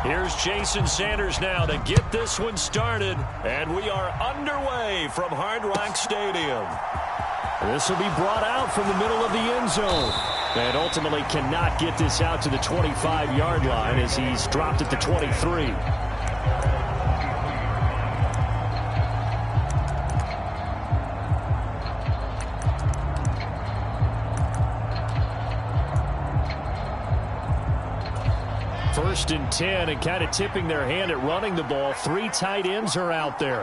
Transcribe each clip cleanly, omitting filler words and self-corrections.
Here's Jason Sanders now to get this one started. And we are underway from Hard Rock Stadium. This will be brought out from the middle of the end zone. And ultimately cannot get this out to the 25-yard line as he's dropped at the 23. First and 10, and kind of tipping their hand at running the ball. 3 tight ends are out there.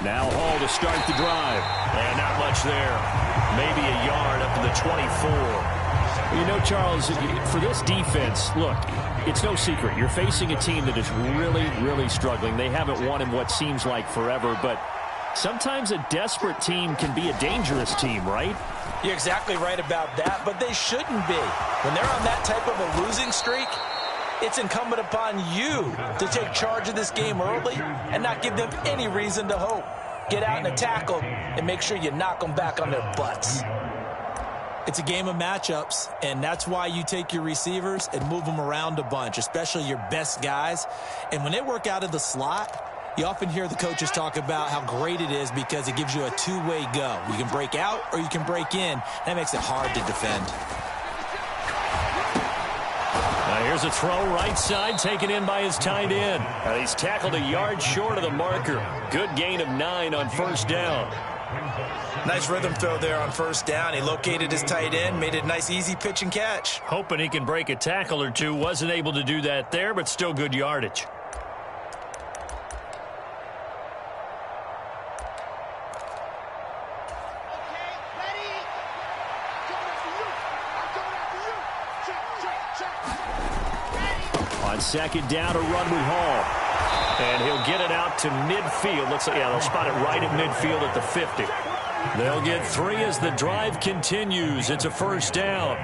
Now Hall to start the drive. And not much there. Maybe a yard up to the 24. You know, Charles, for this defense, look, it's no secret. You're facing a team that is really, really struggling. They haven't won in what seems like forever, but sometimes a desperate team can be a dangerous team, right? You're exactly right about that, but they shouldn't be. When they're on that type of a losing streak, it's incumbent upon you to take charge of this game early and not give them any reason to hope. Get out and attack them and make sure you knock them back on their butts. It's a game of matchups, and that's why you take your receivers and move them around a bunch, especially your best guys. And when they work out of the slot, you often hear the coaches talk about how great it is because it gives you a two-way go. You can break out or you can break in. That makes it hard to defend. Now here's a throw right side taken in by his tight end. He's tackled a yard short of the marker. Good gain of 9 on first down. Nice rhythm throw there on first down. He located his tight end, made it a nice easy pitch and catch. Hoping he can break a tackle or two. Wasn't able to do that there, but still good yardage. On second down, a run with Hall. And he'll get it out to midfield. Looks like, yeah, they'll spot it right at midfield at the 50. They'll get 3 as the drive continues. It's a first down.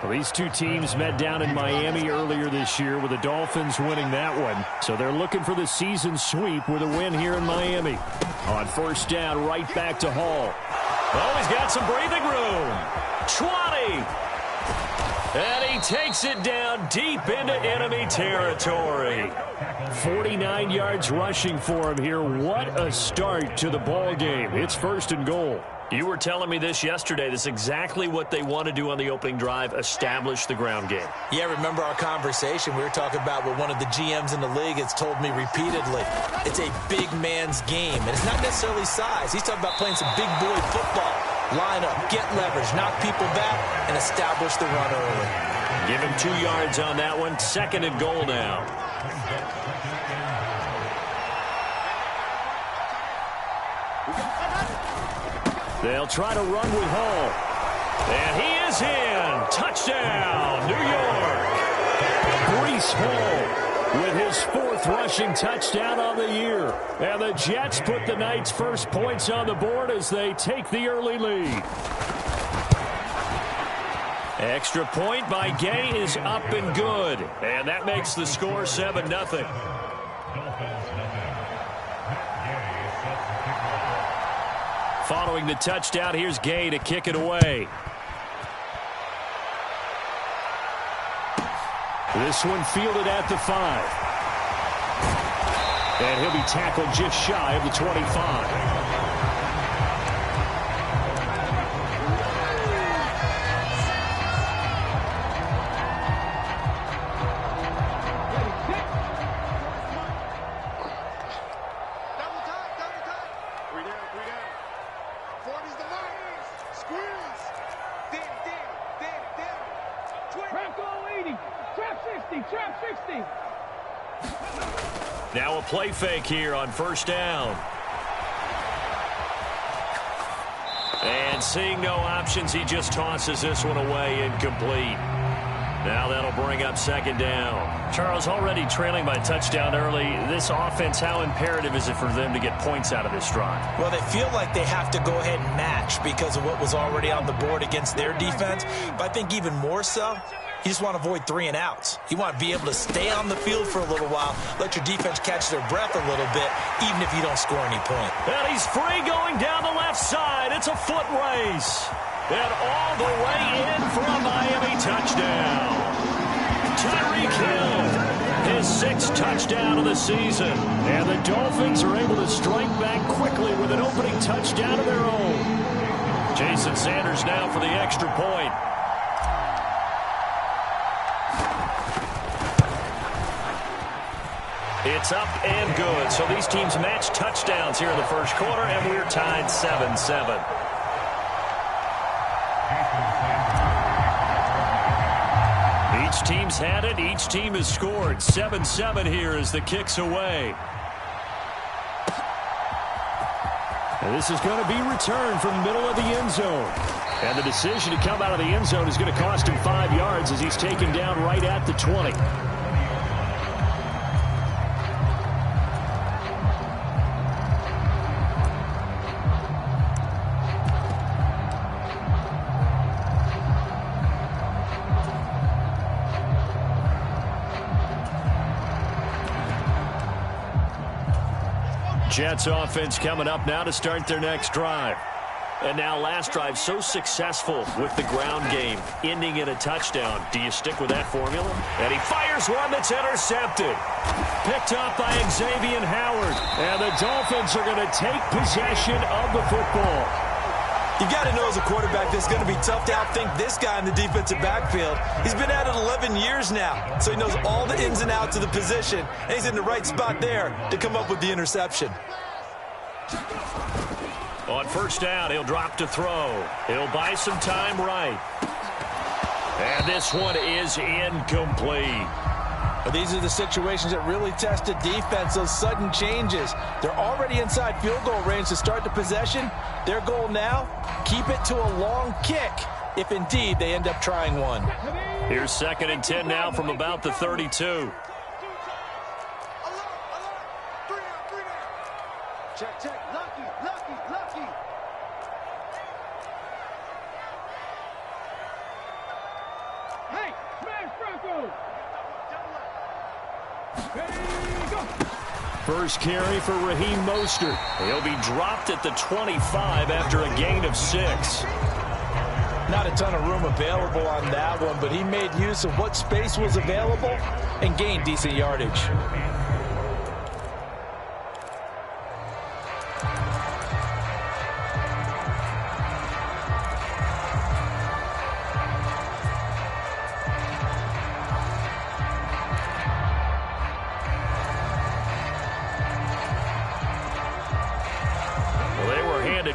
Well, these two teams met down in Miami earlier this year with the Dolphins winning that one. So they're looking for the season sweep with a win here in Miami. On first down, right back to Hall. Oh, he's got some breathing room. 20. And he takes it down deep into enemy territory. 49 yards rushing for him here. What a start to the ball game. It's first and goal. You were telling me this yesterday. This is exactly what they want to do on the opening drive, establish the ground game. Yeah, remember our conversation. We were talking about what one of the GMs in the league has told me repeatedly. It's a big man's game, and it's not necessarily size. He's talking about playing some big boy football. Line up, get leverage, knock people back, and establish the run early. Give him 2 yards on that one. Second and goal now. They'll try to run with Hall. And he is in. Touchdown, New York. Breece Hall with his 4th rushing touchdown on the year. And the Jets put the Knights' first points on the board as they take the early lead. Extra point by Gay is up and good. And that makes the score 7-0. Following the touchdown, here's Gay to kick it away. This one fielded at the 5. And he'll be tackled just shy of the 25. Now a play fake here on first down. And seeing no options, he just tosses this one away incomplete. Now that'll bring up second down. Charles, already trailing by touchdown early. This offense, how imperative is it for them to get points out of this drive? Well, they feel like they have to go ahead and match because of what was already on the board against their defense. But I think even more so, you just want to avoid 3 and outs. You want to be able to stay on the field for a little while, let your defense catch their breath a little bit, even if you don't score any point. And he's free going down the left side. It's a foot race. And all the way in for a Miami touchdown. touchdown of the season. And the Dolphins are able to strike back quickly with an opening touchdown of their own. Jason Sanders now for the extra point. It's up and good. So these teams match touchdowns here in the first quarter, and we're tied 7-7. Each team's had it. Each team has scored. 7-7 here as the kick's away. And this is going to be returned from the middle of the end zone. And the decision to come out of the end zone is going to cost him 5 yards as he's taken down right at the 20. Jets offense coming up now to start their next drive. And now last drive so successful with the ground game, ending in a touchdown. Do you stick with that formula? And he fires one that's intercepted. Picked up by Xavier Howard. And the Dolphins are going to take possession of the football. You got to know as a quarterback this is going to be tough to outthink this guy in the defensive backfield. He's been at it 11 years now, so he knows all the ins and outs of the position, and he's in the right spot there to come up with the interception. On first down, he'll drop to throw. He'll buy some time right. And this one is incomplete. But these are the situations that really test a defense, those sudden changes. They're already inside field goal range to start the possession. Their goal now, keep it to a long kick, if indeed they end up trying one. Here's 2nd and 10 now from about the 32. Check. Lucky. Hey, smash Franco. First carry for Raheem Mostert. He'll be dropped at the 25 after a gain of 6. Not a ton of room available on that one, but he made use of what space was available and gained decent yardage.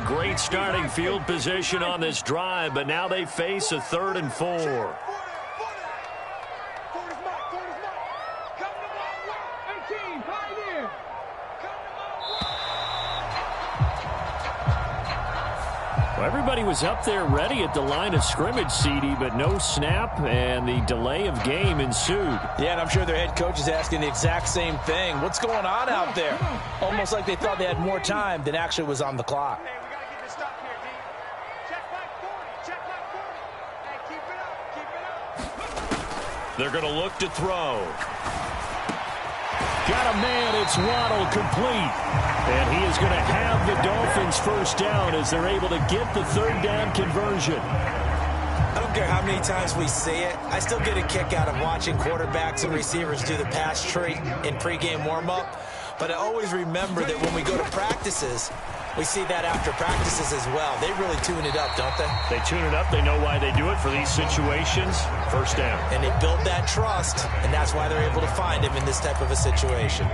Great starting field position on this drive, but now they face a 3rd and 4. Well, everybody was up there ready at the line of scrimmage, CD, but no snap, and the delay of game ensued. Yeah, and I'm sure their head coach is asking the exact same thing. What's going on out there? Almost like they thought they had more time than actually was on the clock. They're going to look to throw. Got a man, it's Waddle, complete. And he is going to have the Dolphins first down as they're able to get the 3rd down conversion. I don't care how many times we see it. I still get a kick out of watching quarterbacks and receivers do the pass tree in pregame warm-up. But I always remember that when we go to practices, we see that after practices as well. They really tune it up, don't they? They tune it up. They know why they do it for these situations. First down. And they build that trust, and that's why they're able to find him in this type of a situation.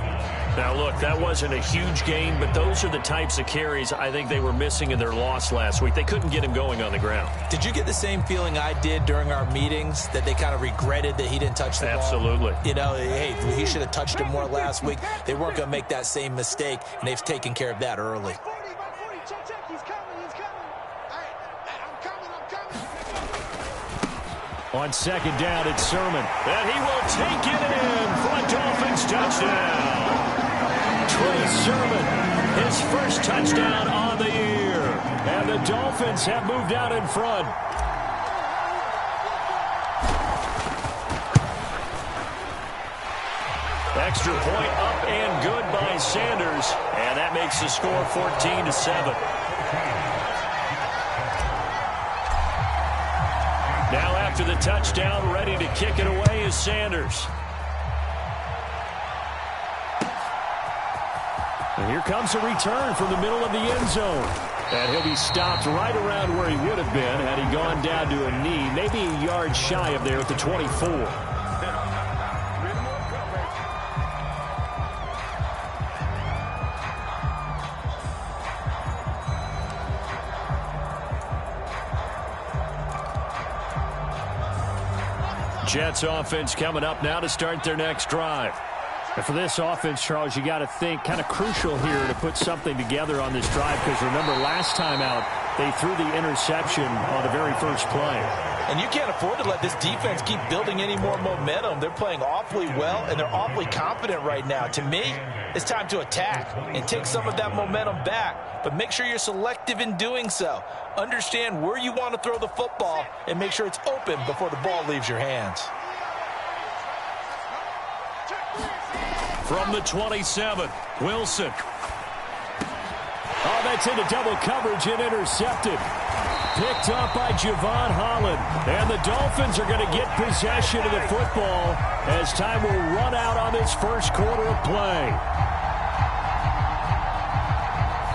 Now, look, that wasn't a huge gain, but those are the types of carries I think they were missing in their loss last week. They couldn't get him going on the ground. Did you get the same feeling I did during our meetings, that they kind of regretted that he didn't touch the ball? Absolutely. You know, hey, he should have touched him more last week. They weren't going to make that same mistake, and they've taken care of that early. On 2nd down, it's Sermon. And he will take it in for a Dolphins touchdown. Trey Sermon, his first touchdown on the year. And the Dolphins have moved out in front. Extra point up and good by Sanders. And that makes the score 14-7. Now after the touchdown, ready to kick it away is Sanders. And here comes a return from the middle of the end zone. And he'll be stopped right around where he would have been had he gone down to a knee, maybe a yard shy of there at the 24. Jets offense coming up now to start their next drive. And for this offense, Charles, you got to think kind of crucial here to put something together on this drive because remember last time out they threw the interception on the very first play. And you can't afford to let this defense keep building any more momentum. They're playing awfully well and they're awfully confident right now. To me, it's time to attack and take some of that momentum back. But make sure you're selective in doing so. Understand where you want to throw the football and make sure it's open before the ball leaves your hands. From the 27, Wilson. Oh, that's into double coverage and intercepted. Picked up by Javon Holland. And the Dolphins are going to get possession of the football as time will run out on this first quarter of play.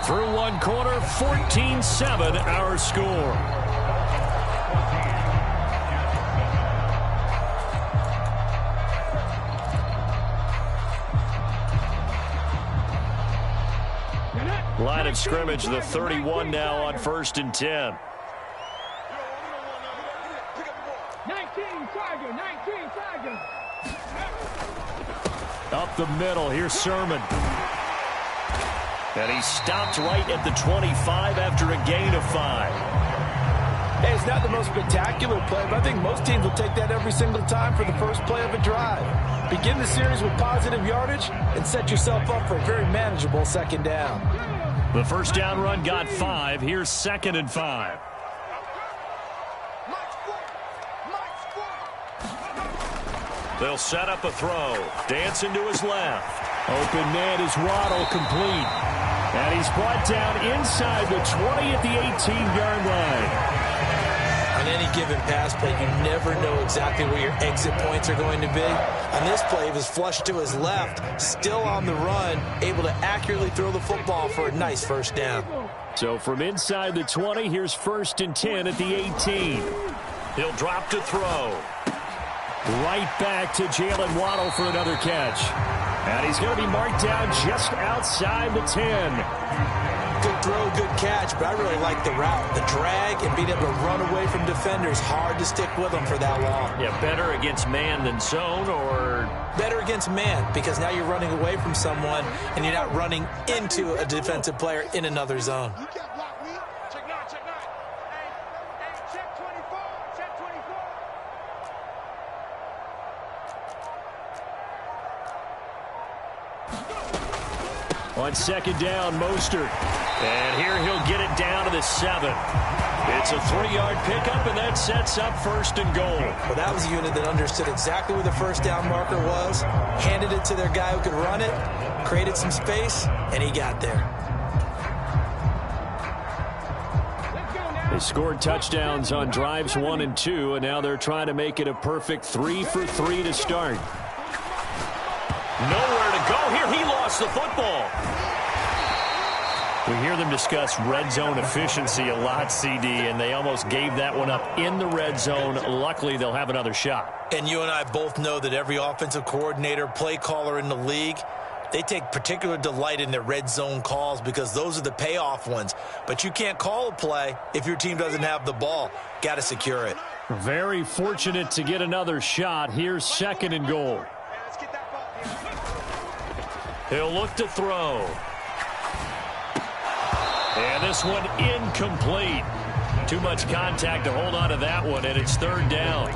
Through one quarter, 14-7 our score. Line of scrimmage, the 31 now on 1st and 10. 19 Tiger. Up the middle, here's Sermon. And he stopped right at the 25 after a gain of 5. Hey, it's not the most spectacular play, but I think most teams will take that every single time for the first play of a drive. Begin the series with positive yardage and set yourself up for a very manageable second down. The first down run got 5. Here's 2nd and 5. They'll set up a throw. Dancing to his left. Open man is Waddle, complete. And he's brought down inside the 20 at the 18-yard line. On any given pass play, you never know exactly where your exit points are going to be. On this play, he was flushed to his left, still on the run, able to accurately throw the football for a nice first down. So from inside the 20, here's 1st and 10 at the 18. He'll drop to throw. Right back to Jalen Waddle for another catch. And he's going to be marked down just outside the 10. Good throw, good catch, but I really like the route. The drag and being able to run away from defenders, hard to stick with them for that long. Yeah, better against man than zone, or? Better against man, because now you're running away from someone and you're not running into a defensive player in another zone. You can't block me. Check 9. Hey, check 24. Check 24. On 2nd down, Mostert. And here he'll get it down to the 7. It's a 3-yard pickup, and that sets up 1st and goal. Well, that was a unit that understood exactly where the first down marker was, handed it to their guy who could run it, created some space, and he got there. They scored touchdowns on drives 1 and 2, and now they're trying to make it a perfect 3 for 3 to start. Nowhere to go here. He lost the football. We hear them discuss red zone efficiency a lot, CD, and they almost gave that one up in the red zone. Luckily, they'll have another shot. And you and I both know that every offensive coordinator, play caller in the league, they take particular delight in their red zone calls because those are the payoff ones. But you can't call a play if your team doesn't have the ball. Got to secure it. Very fortunate to get another shot. Here's 2nd and goal. He'll look to throw. And this one incomplete. Too much contact to hold on to that one, and it's 3rd down.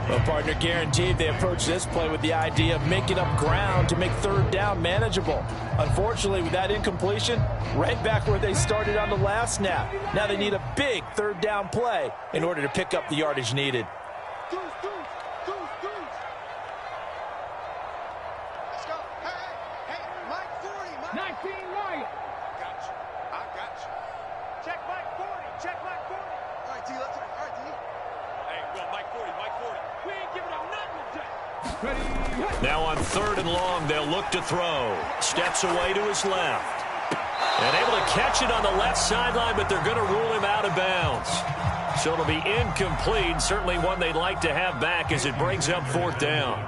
Well, partner, guaranteed they approach this play with the idea of making up ground to make 3rd down manageable. Unfortunately, with that incompletion, right back where they started on the last snap. Now they need a big 3rd down play in order to pick up the yardage needed. Now on 3rd and long, they'll look to throw. Steps away to his left. And able to catch it on the left sideline, but they're going to rule him out of bounds. So it'll be incomplete. Certainly one they'd like to have back as it brings up 4th down.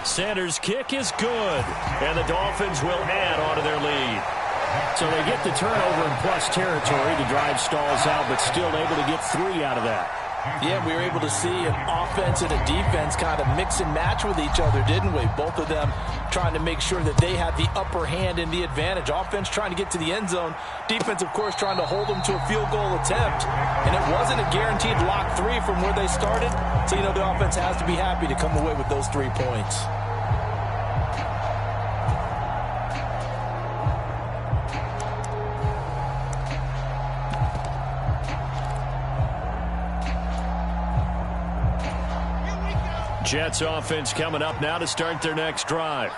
Sanders' kick is good. And the Dolphins will add on to their lead. So they get the turnover in plus territory. The drive stalls out, but still able to get 3 out of that. Yeah, we were able to see an offense and a defense kind of mix and match with each other, didn't we? Both of them trying to make sure that they had the upper hand and the advantage. Offense trying to get to the end zone. Defense, of course, trying to hold them to a field goal attempt. And it wasn't a guaranteed lock 3 from where they started. So, you know, the offense has to be happy to come away with those 3 points. Jets offense coming up now to start their next drive.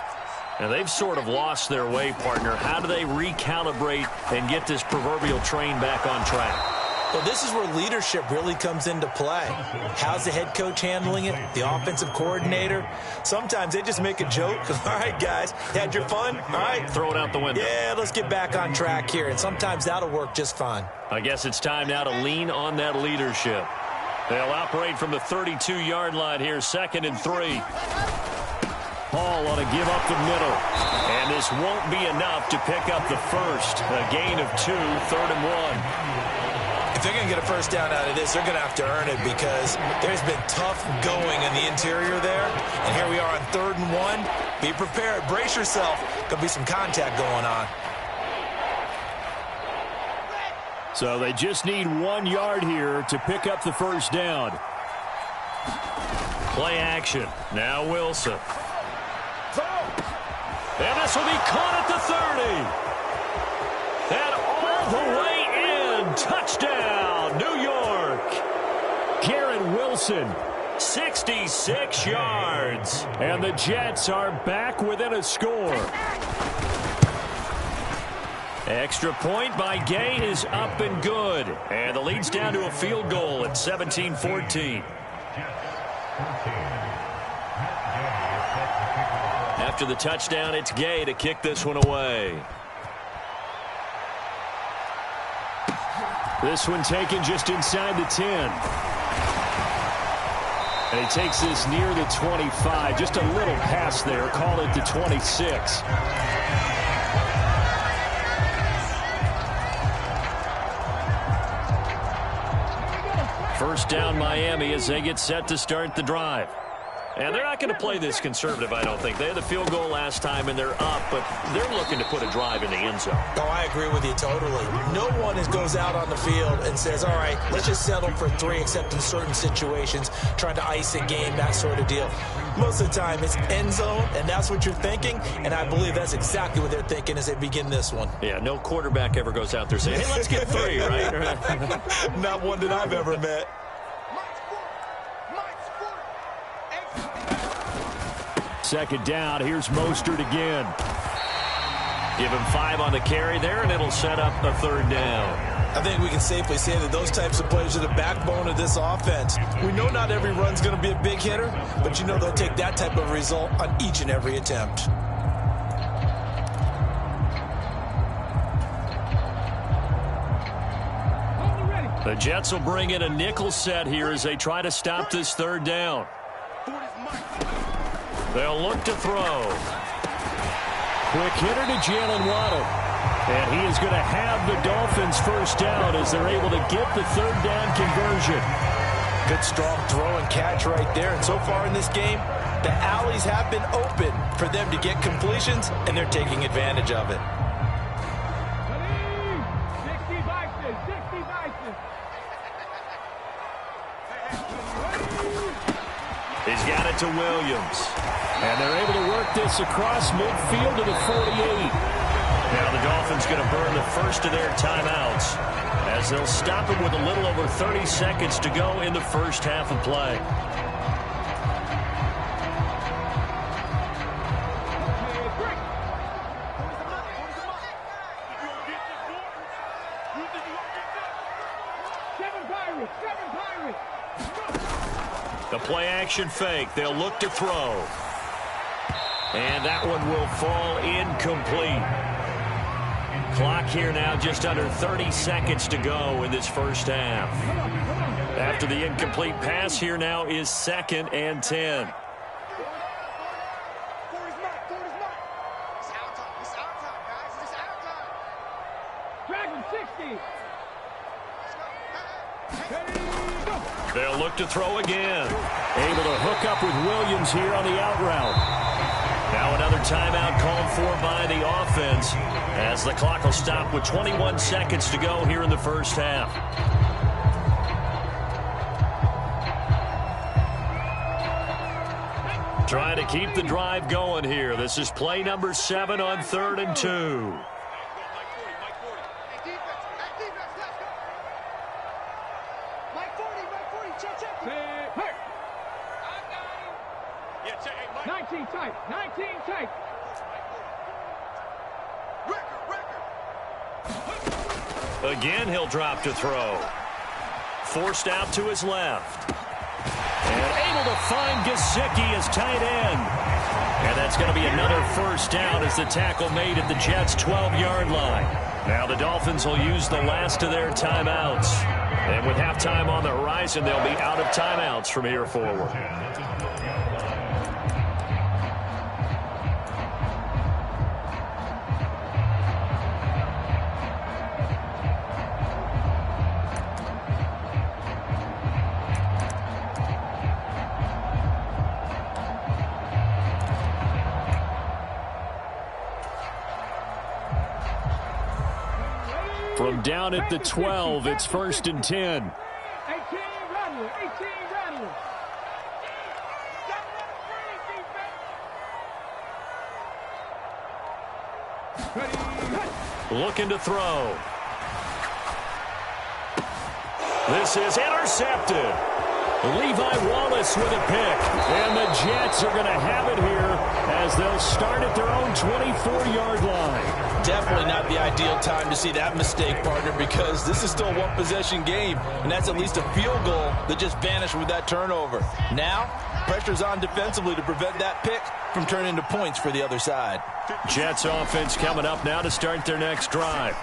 And they've sort of lost their way, partner. How do they recalibrate and get this proverbial train back on track? Well, this is where leadership really comes into play. How's the head coach handling it? The offensive coordinator? Sometimes they just make a joke. All right, guys, had your fun? All right. Throw it out the window. Yeah, let's get back on track here. And sometimes that'll work just fine. I guess it's time now to lean on that leadership. They'll operate from the 32-yard line here, 2nd and 3. Hall on a give up the middle. And this won't be enough to pick up the first. A gain of 2, 3rd and 1. If they're going to get a first down out of this, they're going to have to earn it because there's been tough going in the interior there. And here we are on 3rd and 1. Be prepared. Brace yourself. Going to be some contact going on. So they just need 1 yard here to pick up the first down. Play action. Now Wilson. And this will be caught at the 30. And all the way in. Touchdown, New York. Garrett Wilson. 66 yards. And the Jets are back within a score. Extra point by Gay is up and good. And the lead's down to a field goal at 17-14. After the touchdown, it's Gay to kick this one away. This one taken just inside the 10. And he takes this near the 25. Just a little pass there. Call it the 26. First down Miami as they get set to start the drive. And they're not going to play this conservative, I don't think. They had the field goal last time, and they're up, but they're looking to put a drive in the end zone. Oh, I agree with you totally. No one goes out on the field and says, all right, let's just settle for 3, except in certain situations, trying to ice a game, that sort of deal. Most of the time, it's end zone, and that's what you're thinking, and I believe that's exactly what they're thinking as they begin this one. Yeah, no quarterback ever goes out there saying, hey, let's get 3, right? Not one that I've ever met. Second down. Here's Mostert again. Give him 5 on the carry there, and it'll set up a 3rd down. I think we can safely say that those types of plays are the backbone of this offense. We know not every run's going to be a big hitter, but you know they'll take that type of result on each and every attempt. The Jets will bring in a nickel set here as they try to stop this 3rd down. They'll look to throw. Quick hitter to Jalen Waddle. And he is going to have the Dolphins first down as they're able to get the 3rd down conversion. Good strong throw and catch right there. And so far in this game, the alleys have been open for them to get completions, and they're taking advantage of it. He's got it to Williams. And they're able to work this across midfield to the 48. Now the Dolphins going to burn the first of their timeouts as they'll stop it with a little over 30 seconds to go in the first half of play. The play action fake. They'll look to throw. And that one will fall incomplete. Clock here now just under 30 seconds to go in this first half. After the incomplete pass, here now is 2nd and 10. They'll look to throw again. Able to hook up with Williams here on the out route. Now another timeout called for by the offense as the clock will stop with 21 seconds to go here in the first half. Trying to keep the drive going here. This is play number 7 on 3rd and 2. Again, he'll drop to throw. Forced out to his left. And able to find Gesicki as tight end. And that's going to be another first down as the tackle made at the Jets' 12-yard line. Now the Dolphins will use the last of their timeouts. And with halftime on the horizon, they'll be out of timeouts from here forward. From down at the 12, it's 1st and 10. 18 Rattler, 18 Rattler. Looking to throw. This is intercepted. Levi Wallace with a pick. And the Jets are going to have it here as they'll start at their own 24-yard line. Definitely not the ideal time to see that mistake, partner, because this is still a one-possession game, and that's at least a field goal that just vanished with that turnover. Now, pressure's on defensively to prevent that pick from turning into points for the other side. Jets offense coming up now to start their next drive.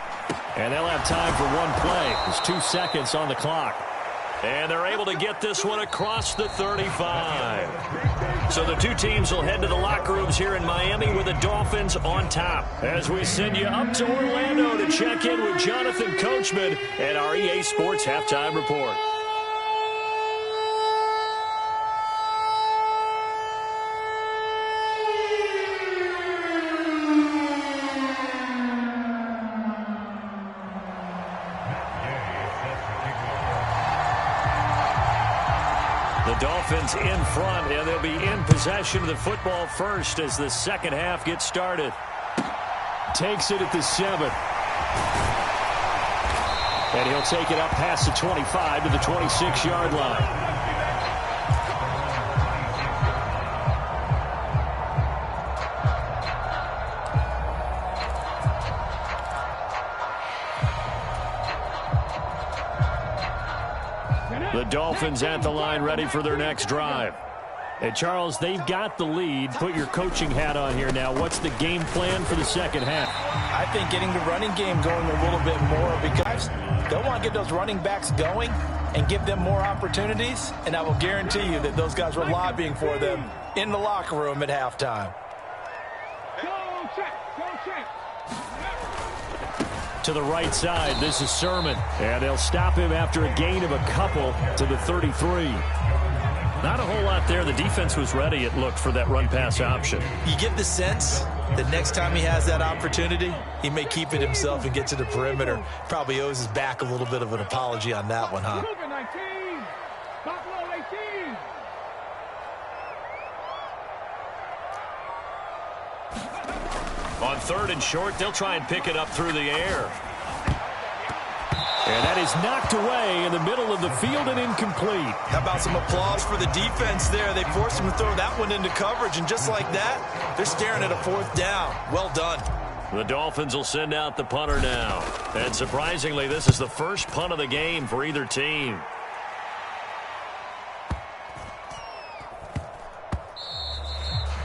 And they'll have time for one play. There's 2 seconds on the clock. And they're able to get this one across the 35. So the two teams will head to the locker rooms here in Miami with the Dolphins on top. As we send you up to Orlando to check in with Jonathan Coachman and our EA Sports Halftime Report. Dolphins in front, and they'll be in possession of the football first as the second half gets started. Takes it at the 7. And he'll take it up past the 25 to the 26-yard line. The Dolphins at the line ready for their next drive. Hey, Charles, they've got the lead. Put your coaching hat on here now. What's the game plan for the second half? I think getting the running game going a little bit more because they'll want to get those running backs going and give them more opportunities, and I will guarantee you that those guys were lobbying for them in the locker room at halftime. Go check, go check. To the right side, this is Sermon. And they'll stop him after a gain of a couple to the 33. Not a whole lot there. The defense was ready, it looked, for that run-pass option. You get the sense that next time he has that opportunity, he may keep it himself and get to the perimeter. Probably owes his back a little bit of an apology on that one, huh? 19. Buffalo 18. On 3rd and short, they'll try and pick it up through the air. And that is knocked away in the middle of the field and incomplete. How about some applause for the defense there? They forced him to throw that one into coverage, and just like that, they're staring at a 4th down. Well done. The Dolphins will send out the punter now. And surprisingly, this is the first punt of the game for either team.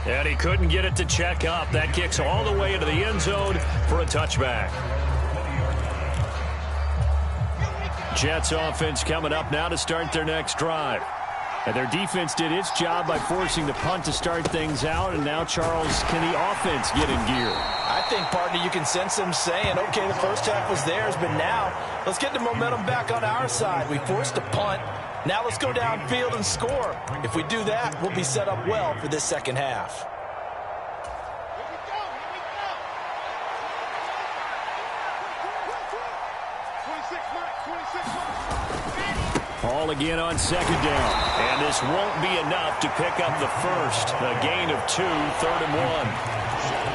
And he couldn't get it to check up. That kicks all the way into the end zone for a touchback. Jets offense coming up now to start their next drive. And their defense did its job by forcing the punt to start things out. And now, Charles, can the offense get in gear? I think, partner, you can sense them saying, okay, the first half was theirs, but now let's get the momentum back on our side. We forced a punt. Now let's go downfield and score. If we do that, we'll be set up well for this second half. Ball again on second down. And this won't be enough to pick up the first. A gain of 2, 3rd and 1.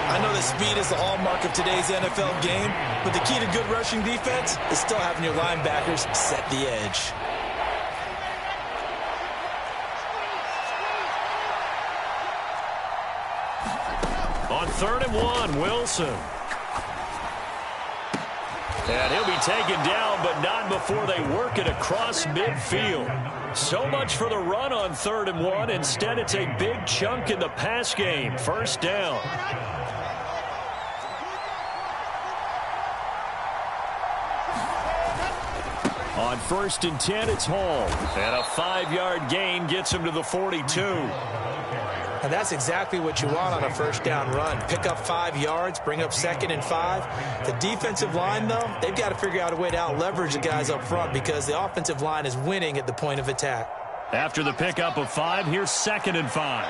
I know that speed is the hallmark of today's NFL game, but the key to good rushing defense is still having your linebackers set the edge. On 3rd and 1, Wilson. And he'll be taken down, but not before they work it across midfield. So much for the run on 3rd and 1. Instead, it's a big chunk in the pass game. First down. On 1st and 10, it's Hall. And a 5-yard gain gets him to the 42. And that's exactly what you want on a first down run. Pick up 5 yards, bring up 2nd and 5. The defensive line, though, they've got to figure out a way to out-leverage the guys up front because the offensive line is winning at the point of attack. After the pickup of 5, here's 2nd and 5.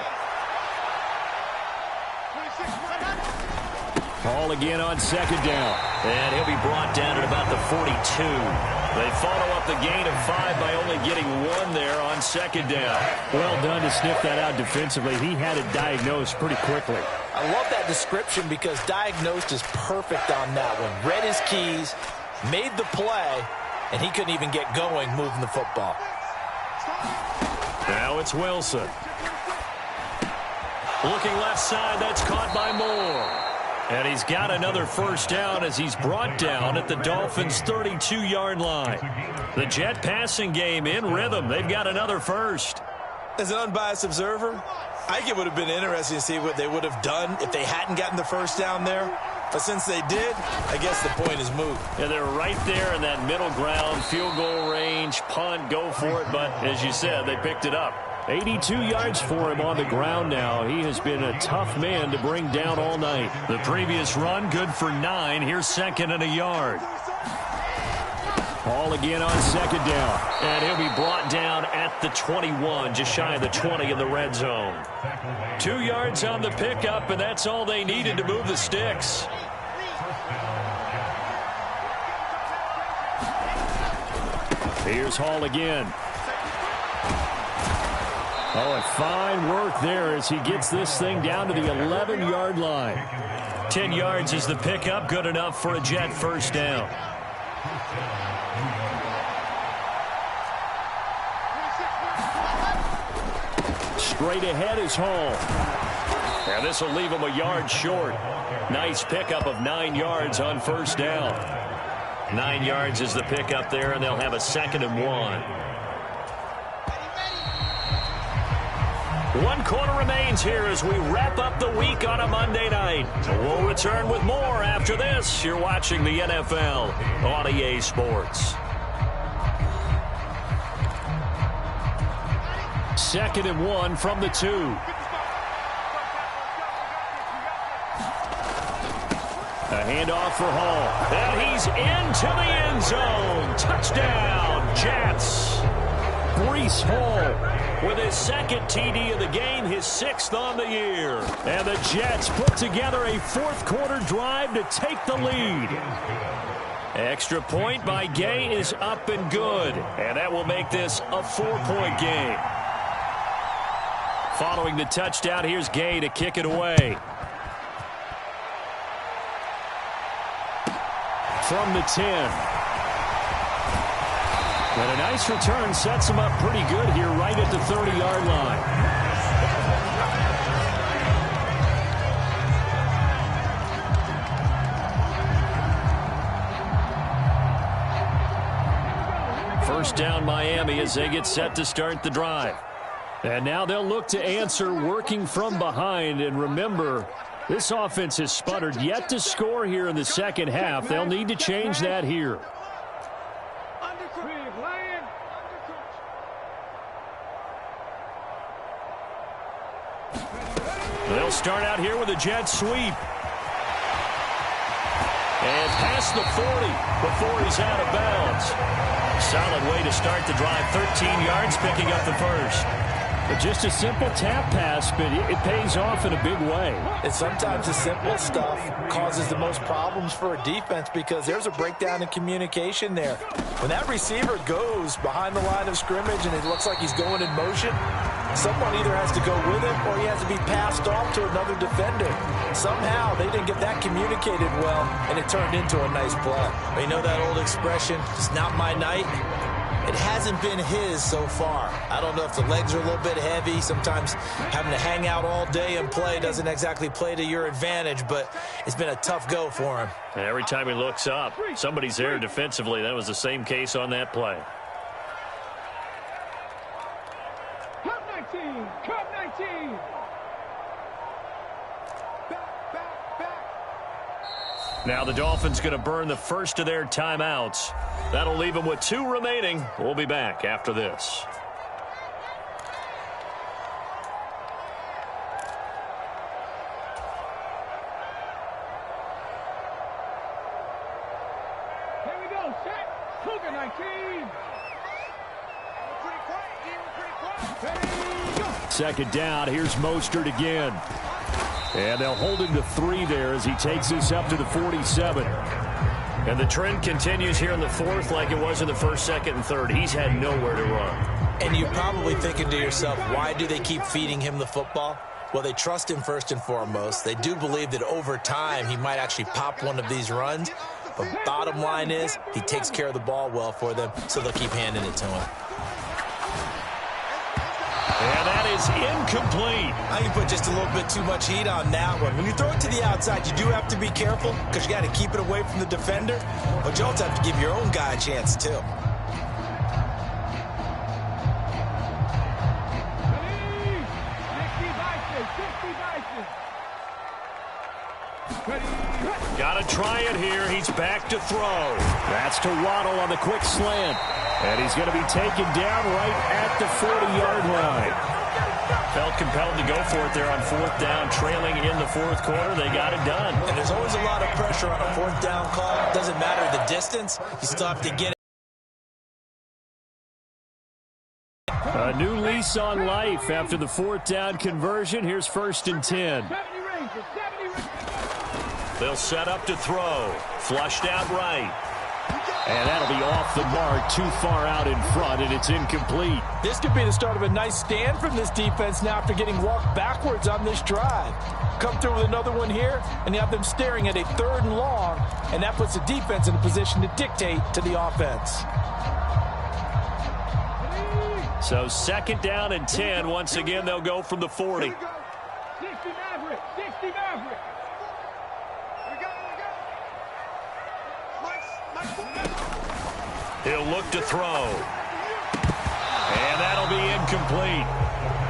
Hall again on 2nd down. And he'll be brought down at about the 42. They follow up the gain of 5 by only getting 1 there on 2nd down. Well done to sniff that out defensively. He had it diagnosed pretty quickly. I love that description because diagnosed is perfect on that one. Read his keys, made the play, and he couldn't even get going moving the football. Now it's Wilson. Looking left side, that's caught by Moore. And he's got another first down as he's brought down at the Dolphins' 32-yard line. The Jet passing game in rhythm. They've got another first. As an unbiased observer, I think it would have been interesting to see what they would have done if they hadn't gotten the first down there. But since they did, I guess the point is moot. And they're right there in that middle ground, field goal range, punt, go for it. But as you said, they picked it up. 82 yards for him on the ground now. He has been a tough man to bring down all night. The previous run, good for 9. Here's 2nd and a yard. Hall again on 2nd down. And he'll be brought down at the 21, just shy of the 20 in the red zone. 2 yards on the pickup, and that's all they needed to move the sticks. Here's Hall again. Oh, and fine work there as he gets this thing down to the 11-yard line. 10 yards is the pickup, good enough for a Jet first down. Straight ahead is Hall. And this will leave him a yard short. Nice pickup of 9 yards on first down. 9 yards is the pickup there, and they'll have a 2nd and 1. 1 quarter remains here as we wrap up the week on a Monday night. We'll return with more after this. You're watching the NFL on EA Sports. 2nd and 1 from the 2. A handoff for Hall. And he's into the end zone. Touchdown, Jets. Breece Hall with his 2nd TD of the game, his 6th on the year. And the Jets put together a 4th quarter drive to take the lead. Extra point by Gay is up and good. And that will make this a 4-point game. Following the touchdown, here's Gay to kick it away. From the 10. And a nice return sets him up pretty good here right at the 30-yard line. First down Miami as they get set to start the drive. And now they'll look to answer working from behind. And remember, this offense has sputtered, yet to score here in the second half. They'll need to change that here. They'll start out here with a jet sweep. And past the 40 before he's out of bounds. Solid way to start the drive. 13 yards, picking up the first. But just a simple tap pass, but it pays off in a big way. And sometimes the simple stuff causes the most problems for a defense because there's a breakdown in communication there. When that receiver goes behind the line of scrimmage and it looks like he's going in motion, someone either has to go with him or he has to be passed off to another defender. Somehow they didn't get that communicated well, and it turned into a nice play. You know that old expression, it's not my night? It hasn't been his so far. I don't know if the legs are a little bit heavy. Sometimes having to hang out all day and play doesn't exactly play to your advantage, but it's been a tough go for him. And every time he looks up, somebody's there defensively. That was the same case on that play. Cup 19! Cup 19! Now the Dolphins going to burn the first of their timeouts. That'll leave them with 2 remaining. We'll be back after this. Here we go, set. Cougar 19. Pretty quiet. Second down, here's Mostert again. And they'll hold him to 3 there as he takes this up to the 47. And the trend continues here in the fourth like it was in the first, second, and third. He's had nowhere to run. And you're probably thinking to yourself, why do they keep feeding him the football? Well, they trust him first and foremost. They do believe that over time he might actually pop one of these runs. But bottom line is he takes care of the ball well for them, so they'll keep handing it to him. And that is incomplete. I can put just a little bit too much heat on that one. When you throw it to the outside, you do have to be careful because you got to keep it away from the defender. But you also have to give your own guy a chance, too. Got to try it here. He's back to throw. That's to Waddle on the quick slant. And he's going to be taken down right at the 40-yard line. Felt compelled to go for it there on 4th down, trailing in the 4th quarter. They got it done. And there's always a lot of pressure on a 4th down call. Doesn't matter the distance. You still have to get it. A new lease on life after the 4th down conversion. Here's 1st and 10. They'll set up to throw. Flushed out right. And that'll be off the mark, too far out in front, and it's incomplete. This could be the start of a nice stand from this defense now after getting walked backwards on this drive. Come through with another one here, and you have them staring at a 3rd and long, and that puts the defense in a position to dictate to the offense. So 2nd down and 10. Once again, they'll go from the 40. 60 Maverick, 60 Maverick. He'll look to throw. And that'll be incomplete.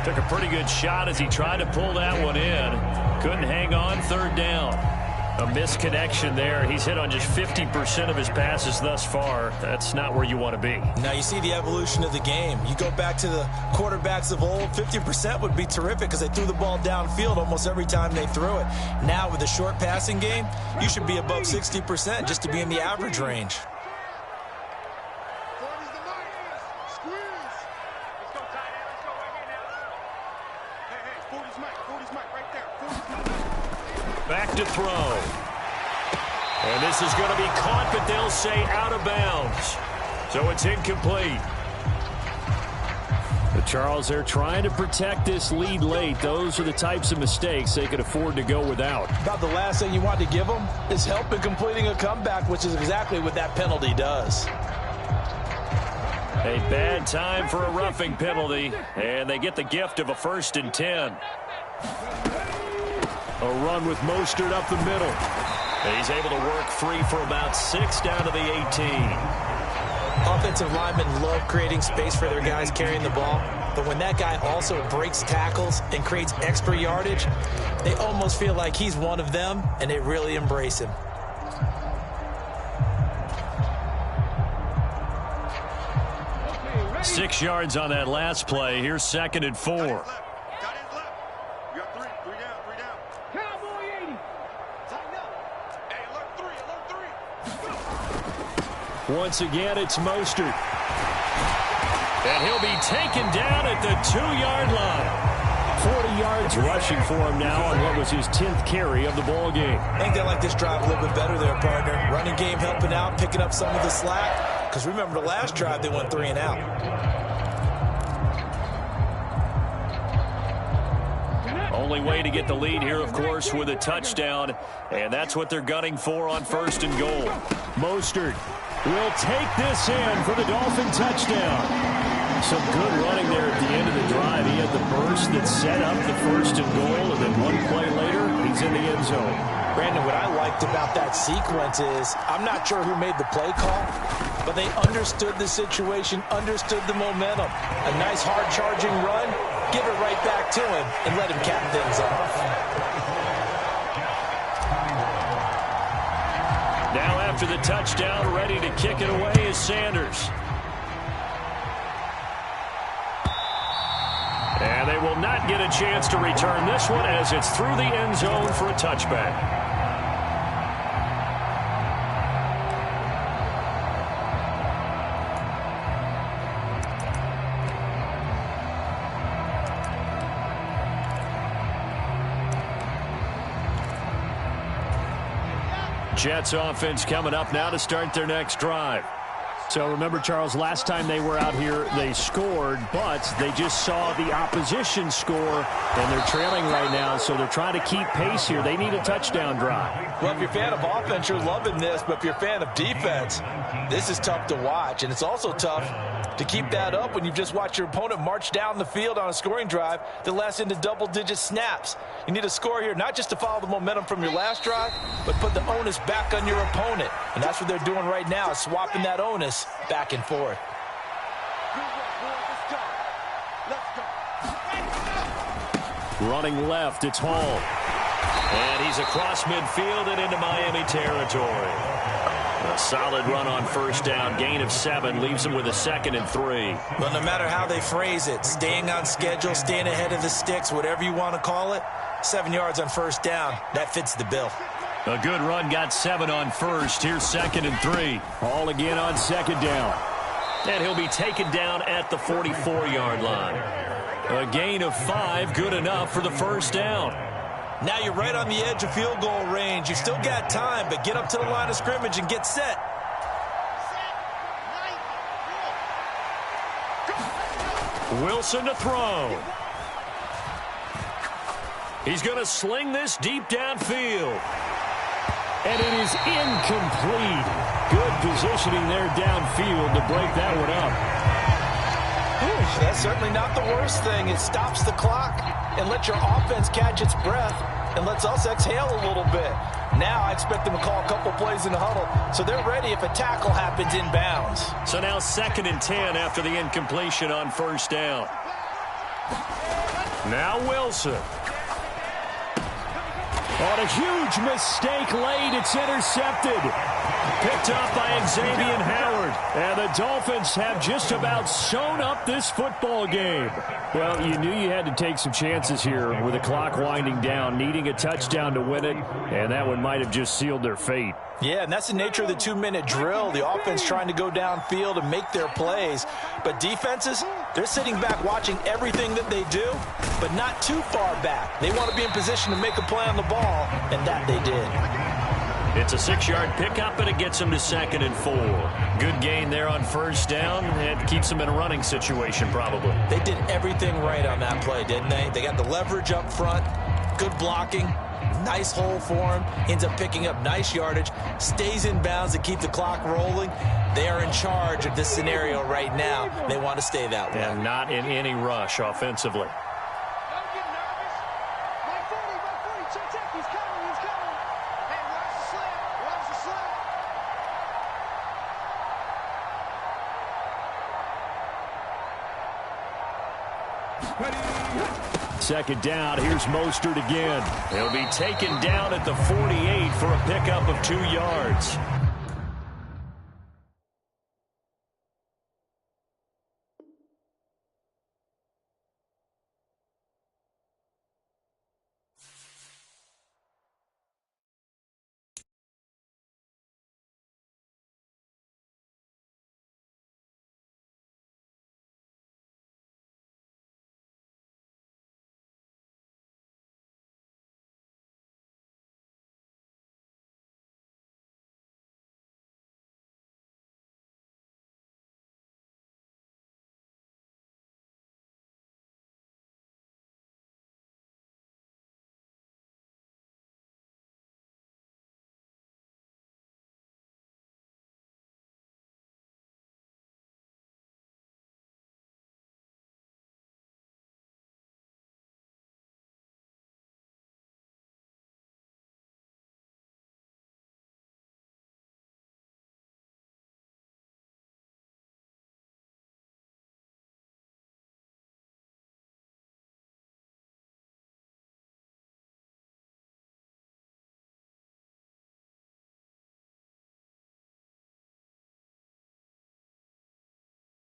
Took a pretty good shot as he tried to pull that one in. Couldn't hang on. 3rd down. A misconnection there. He's hit on just 50% of his passes thus far. That's not where you want to be. Now you see the evolution of the game. You go back to the quarterbacks of old, 50% would be terrific because they threw the ball downfield almost every time they threw it. Now with the short passing game, you should be above 60% just to be in the average range. Back to throw. And this is going to be caught, but they'll say out of bounds. So it's incomplete. But Charles, they're trying to protect this lead late. Those are the types of mistakes they could afford to go without. About the last thing you want to give them is help in completing a comeback, which is exactly what that penalty does. A bad time for a roughing penalty, and they get the gift of a 1st and 10. A run with Mostert up the middle. He's able to work free for about 6 down to the 18. Offensive linemen love creating space for their guys carrying the ball. But when that guy also breaks tackles and creates extra yardage, they almost feel like he's one of them, and they really embrace him. Okay, 6 yards on that last play. Here's 2nd and 4. Got his left. You got three down. Cowboy 80. Tighten up. Hey, alert three. Once again, it's Mostert. And he'll be taken down at the 2-yard line. 40 yards rushing for him now on what was his 10th carry of the ball game. I think they like this drive a little bit better there, partner. Running game helping out, picking up some of the slack. Because remember the last drive, they went 3 and out. Only way to get the lead here, of course, with a touchdown. And that's what they're gunning for on 1st and goal. Mostert will take this in for the Dolphin touchdown. Some good running there at the end of the drive. He had the burst that set up the 1st and goal, and then one play later, he's in the end zone. Brandon, what I liked about that sequence is I'm not sure who made the play call, but they understood the situation, understood the momentum. A nice hard-charging run, give it right back to him, and let him cap things off. Now after the touchdown, ready to kick it away is Sanders. And they will not get a chance to return this one as it's through the end zone for a touchback. Jets offense coming up now to start their next drive. So remember, Charles, last time they were out here, they scored, but they just saw the opposition score, and they're trailing right now, so they're trying to keep pace here. They need a touchdown drive. Well, if you're a fan of offense, you're loving this, but if you're a fan of defense, this is tough to watch, and it's also tough to keep that up when you've just watched your opponent march down the field on a scoring drive that lasts into double-digit snaps. You need a score here, not just to follow the momentum from your last drive, but put the onus back on your opponent. And that's what they're doing right now, swapping that onus back and forth. Running left, it's Hall. And he's across midfield and into Miami territory. A solid run on 1st down. Gain of 7 leaves him with a 2nd and 3. Well, no matter how they phrase it, staying on schedule, staying ahead of the sticks, whatever you want to call it, 7 yards on 1st down, that fits the bill. A good run, got 7 on 1st. Here's 2nd and 3. All again on 2nd down. And he'll be taken down at the 44-yard line. A gain of 5, good enough for the 1st down. Now you're right on the edge of field goal range. You've still got time, but get up to the line of scrimmage and get set. Wilson to throw. He's going to sling this deep downfield. And it is incomplete. Good positioning there downfield to break that one up. That's certainly not the worst thing. It stops the clock and lets your offense catch its breath and lets us exhale a little bit. Now I expect them to call a couple plays in the huddle, so they're ready if a tackle happens inbounds. So now 2nd and 10 after the incompletion on 1st down. Now Wilson. On a huge mistake late, it's intercepted. Picked up by Xavier Howard. And the Dolphins have just about sewn up this football game. Well, you knew you had to take some chances here with the clock winding down, needing a touchdown to win it, and that one might have just sealed their fate. Yeah, and that's the nature of the 2-minute drill. The offense trying to go downfield and make their plays. But defenses, they're sitting back watching everything that they do, but not too far back. They want to be in position to make a play on the ball, and that they did. It's a 6-yard pickup, and it gets him to 2nd and 4. Good gain there on 1st down. It keeps them in a running situation, probably. They did everything right on that play, didn't they? They got the leverage up front, good blocking, nice hole for him, ends up picking up nice yardage, stays in bounds to keep the clock rolling. They are in charge of this scenario right now. They want to stay that way. And not in any rush offensively. Don't get nervous. Mike 40, check, he's coming. Hey, watch the slip. Second down, here's Mostert again. He'll be taken down at the 48 for a pickup of 2 yards.